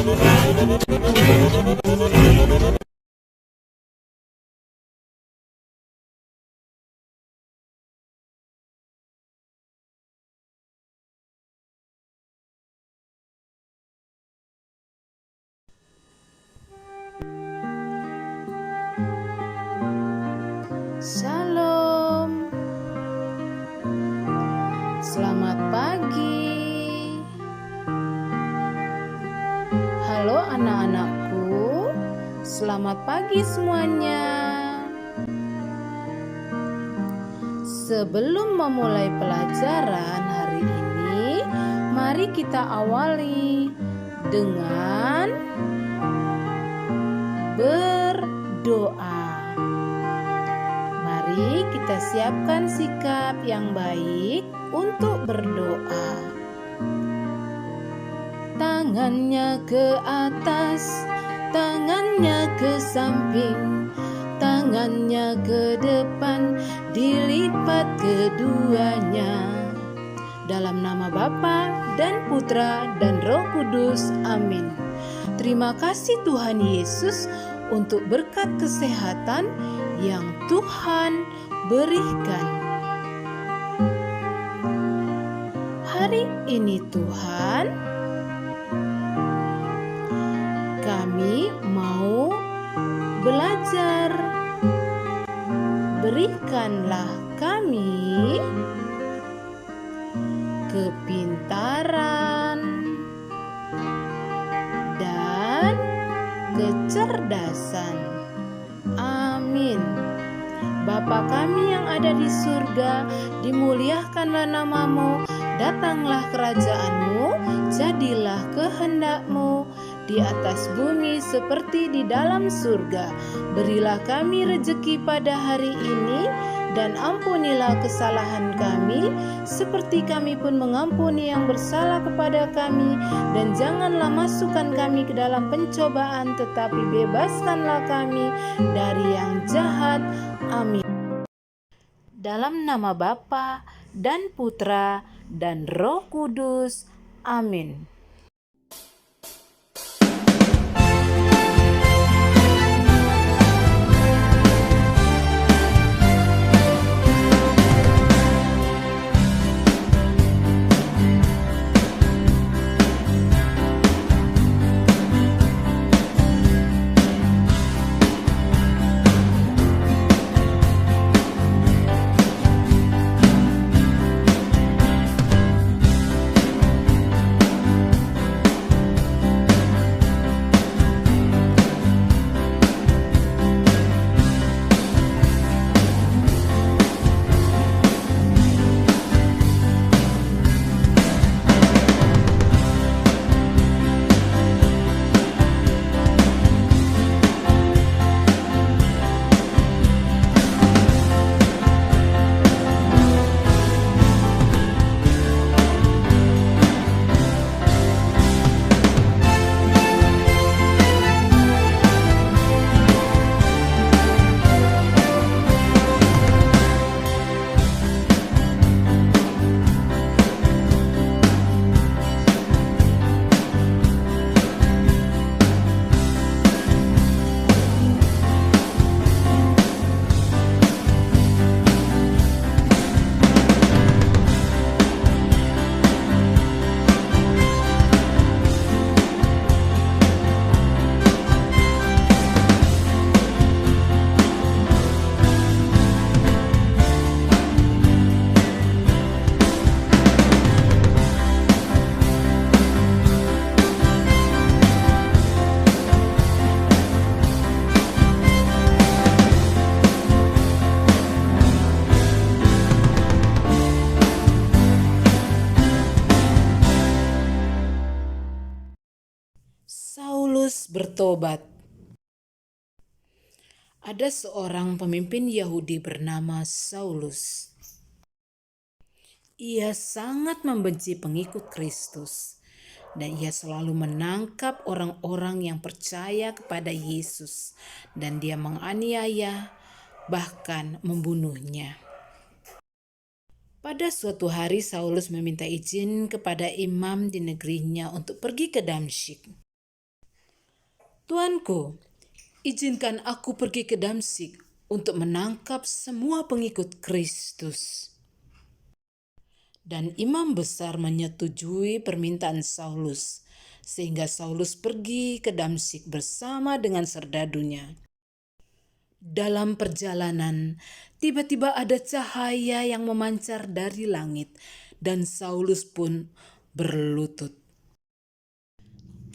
Shalom, selamat pagi. Halo anak-anakku, selamat pagi semuanya. Sebelum memulai pelajaran hari ini, mari kita awali dengan berdoa. Mari kita siapkan sikap yang baik untuk berdoa. Tangannya ke atas, tangannya ke samping, tangannya ke depan, dilipat keduanya. Dalam nama Bapa dan Putra dan Roh Kudus, amin. Terima kasih Tuhan Yesus untuk berkat kesehatan yang Tuhan berikan. Hari ini Tuhan, kami mau belajar. Berikanlah kami kepintaran dan kecerdasan. Amin. Bapa kami yang ada di surga, dimuliakanlah namamu, datanglah kerajaanmu, jadilah kehendakmu di atas bumi seperti di dalam surga. Berilah kami rejeki pada hari ini, dan ampunilah kesalahan kami, seperti kami pun mengampuni yang bersalah kepada kami. Dan janganlah masukkan kami ke dalam pencobaan, tetapi bebaskanlah kami dari yang jahat. Amin. Dalam nama Bapa dan Putra dan Roh Kudus. Amin. Saulus bertobat. Ada seorang pemimpin Yahudi bernama Saulus. Ia sangat membenci pengikut Kristus, dan ia selalu menangkap orang-orang yang percaya kepada Yesus, dan dia menganiaya, bahkan membunuhnya. Pada suatu hari Saulus meminta izin kepada imam di negerinya untuk pergi ke Damsyik. Tuanku, izinkan aku pergi ke Damsyik untuk menangkap semua pengikut Kristus. Dan imam besar menyetujui permintaan Saulus, sehingga Saulus pergi ke Damsyik bersama dengan serdadunya. Dalam perjalanan, tiba-tiba ada cahaya yang memancar dari langit, dan Saulus pun berlutut.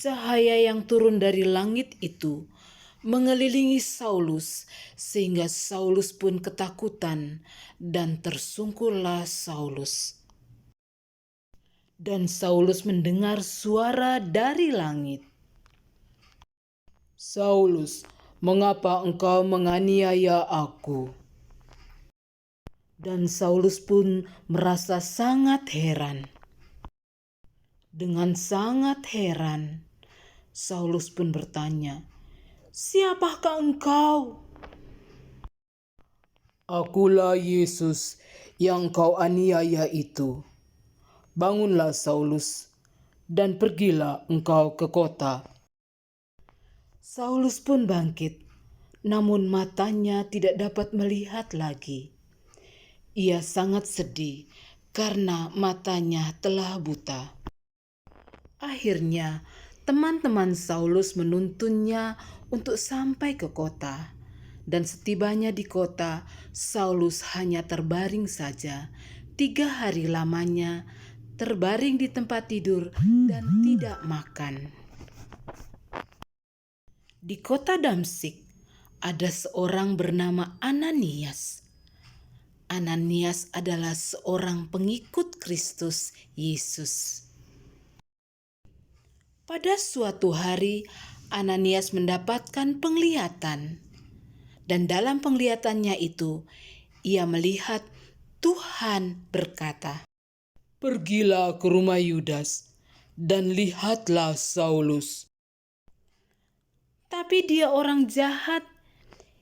Cahaya yang turun dari langit itu mengelilingi Saulus, sehingga Saulus pun ketakutan dan tersungkurlah Saulus. Dan Saulus mendengar suara dari langit. "Saulus, mengapa engkau menganiaya aku?" Dan Saulus pun merasa sangat heran. Dengan sangat heran, Saulus pun bertanya, "Siapakah engkau?" "Akulah Yesus yang kau aniaya itu. Bangunlah Saulus, dan pergilah engkau ke kota." Saulus pun bangkit, namun matanya tidak dapat melihat lagi. Ia sangat sedih karena matanya telah buta. Akhirnya, teman-teman Saulus menuntunnya untuk sampai ke kota. Dan setibanya di kota, Saulus hanya terbaring saja. 3 hari lamanya terbaring di tempat tidur dan tidak makan. Di kota Damsyik ada seorang bernama Ananias. Ananias adalah seorang pengikut Kristus Yesus. Pada suatu hari, Ananias mendapatkan penglihatan. Dan dalam penglihatannya itu, ia melihat Tuhan berkata, "Pergilah ke rumah Yudas dan lihatlah Saulus. Tapi dia orang jahat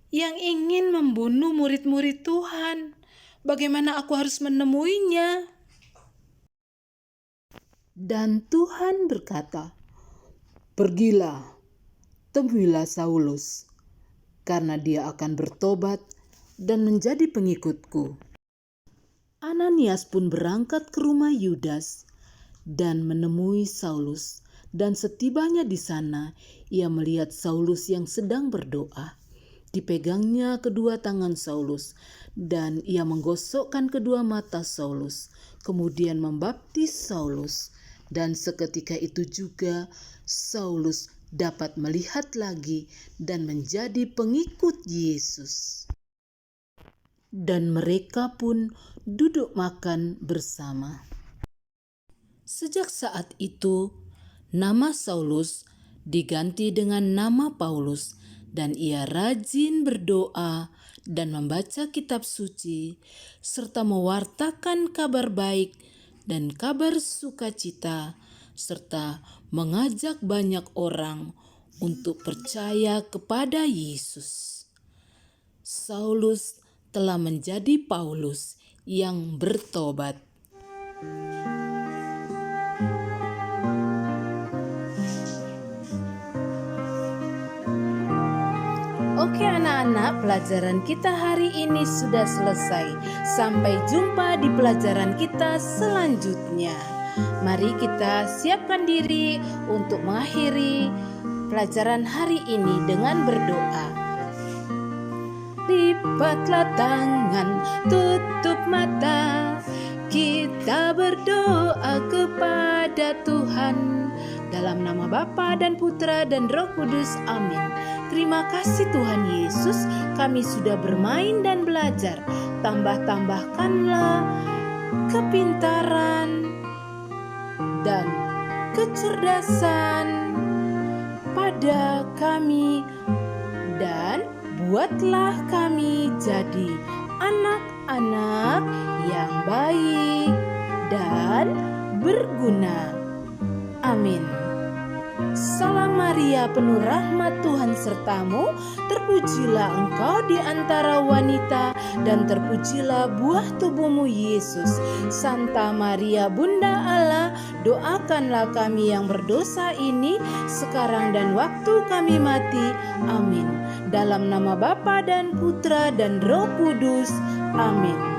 yang ingin membunuh murid-murid Tuhan. Bagaimana aku harus menemuinya?" Dan Tuhan berkata, "Pergilah, temuilah Saulus, karena dia akan bertobat dan menjadi pengikutku." Ananias pun berangkat ke rumah Yudas dan menemui Saulus. Dan setibanya di sana, ia melihat Saulus yang sedang berdoa. Dipegangnya kedua tangan Saulus, dan ia menggosokkan kedua mata Saulus, kemudian membaptis Saulus. Dan seketika itu juga Saulus dapat melihat lagi dan menjadi pengikut Yesus. Dan mereka pun duduk makan bersama. Sejak saat itu, nama Saulus diganti dengan nama Paulus, dan ia rajin berdoa dan membaca kitab suci, serta mewartakan kabar baik dan kabar sukacita, serta mengajak banyak orang untuk percaya kepada Yesus. Saulus telah menjadi Paulus yang bertobat. Oke anak-anak, pelajaran kita hari ini sudah selesai. Sampai jumpa di pelajaran kita selanjutnya. Mari kita siapkan diri untuk mengakhiri pelajaran hari ini dengan berdoa. Lipatlah tangan, tutup mata, kita berdoa kepada Tuhan. Dalam nama Bapa dan Putra dan Roh Kudus, amin. Terima kasih Tuhan Yesus, kami sudah bermain dan belajar. Tambah-tambahkanlah kepintaran dan kecerdasan pada kami, dan buatlah kami jadi anak-anak yang baik dan berguna. Amin. Salam Maria, penuh rahmat Tuhan sertamu, terpujilah engkau di antara wanita, dan terpujilah buah tubuhmu Yesus. Santa Maria Bunda Allah, doakanlah kami yang berdosa ini sekarang dan waktu kami mati. Amin. Dalam nama Bapa dan Putra dan Roh Kudus. Amin.